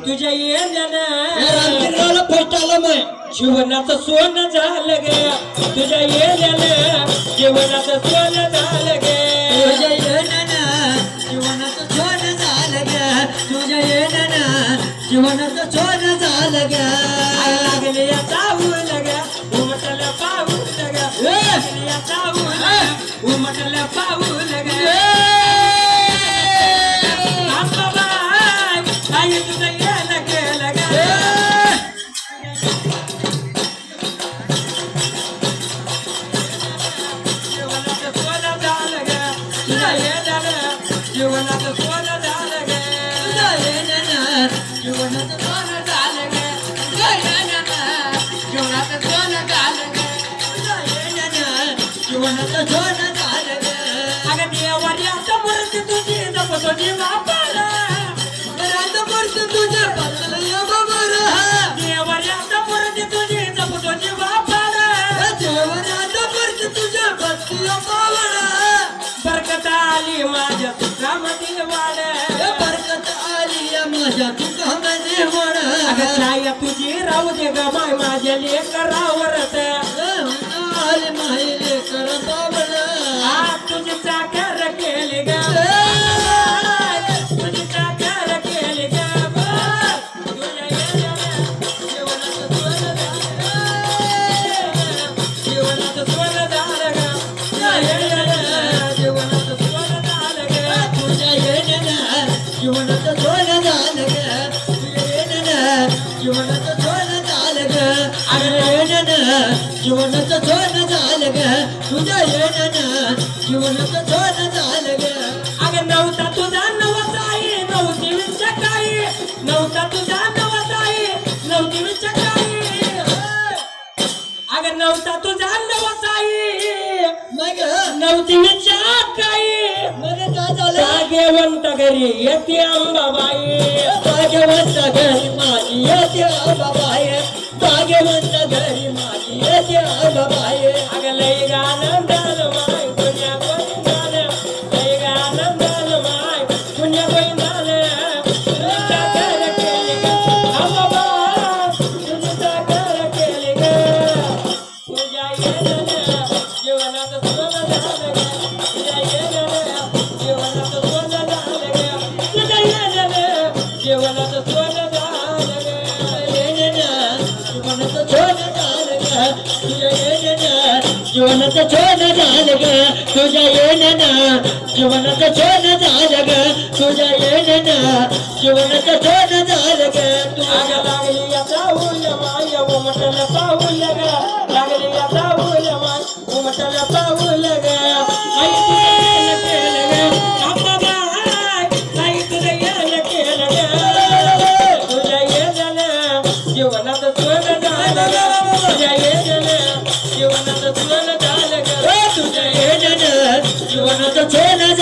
तुझ्या येण्यानं रामगिरगावला पैठाला माय जीवनाचं सोनं झालं ग तुझ्या येण्यानं जीवनाचं सोनं झालं ग तुझ्या येण्यानं जीवनाचं सोनं झालं ग तुझ्या येण्यानं जीवनाचं सोनं झालं ग लागले या चावून ग उमटल्या पाऊल ग लागले या चावून उमटल्या पाऊल ग आई तुझं येणं केलं ग जीवनाचं सोनं झालं ग तुझ्या येण्यानं जीवनाचं सोनं झालं ग तुझ्या येण्यानं जीवनाचं सोनं झालं ग तुझ्या येण्यानं जीवनाचं सोनं झालं ग तुझ्या येण्यानं जीवनाचं सोनं झालं ग अगं देवाऱ्याचं मूर्ती तुझी जपतो जीवापाला घरात मूर्ती तुझ्या पातळीला बाबर देवाऱ्याचं मूर्ती तुझी जपतो जीवापाला देवरात मूर्ती तुझ्या पातळीला बाबर बरकत आली माझ्या तुकामध्ये वाढ बरकत आली माझ्या तुकामध्ये वाढ अगं छाया तुझी राहू दे ग माय माझ्या लेकरावरच आले माहिले कर बाबर तुझी चाकर केली ग तुझी चाकर केली ग तुझ्या येण्यानं जीवनाचं सोनं झालं ग तुझ्या येण्यानं जीवनाचं सोनं झालं ग तुझ्या येण्यानं जीवनाचं सोनं झालं ग तुझ्या येण्यानं जीवनाचं सोनं झालं ग अगं येण्यानं जीवनाचं सोनं झालं ग तुझ्या येण्यानं जीवनाचं सोनं झालं ग अगं नव्हता तुझा नवसाई नव्हती विचाराई नव्हता तुझा नवसाई नव्हती विचाराई अगं नव्हता तुझा नवसाई मग नव्हती विचाराई मग काय झालं भाग्यवंत घरी येते अंबाबाई भाग्यवंत घरी माझी येते अंबाबाई भाग्यवंत घरी माझी येते अंबाबाई अगं लय गाणं झालं माय पुण्या कोणी झालं लय गाणं झालं माय पुण्या कोणी झालं तुझी चाकर केली ग अंबाबा तुझी चाकर केली ग तुझ्या येण्यानं जीवनाचं सोनं झालं ग तुझ्या येण्यानं जीवनाचं सोनं झालं ग तुझ्या येण्यानं जीवनाचं सोनं झालं ग येण्यानं जीवनाचं सोनं झालं ग तुझ्या येण्यानं जीवनाचं सोनं झालं ग तुझ्या येण्यानं जीवनाचं सोनं झालं ग तुझ्या येण्यानं जीवनाचं सोनं झालं ग अगं लागली या चावूल माय उमटलं पाऊल ग लागली या चावूल माय उमटलं पाऊल ग आई तुझं केलं ग अंबाबाई आई तुझं केलं ग तुझ्या येण्यानं जीवनाचं सोनं झालं ग तुझ्या येण्यानं जीवनाचं सोनं झालं ग तुझ्या येण्यानं जीवनाचं सोनं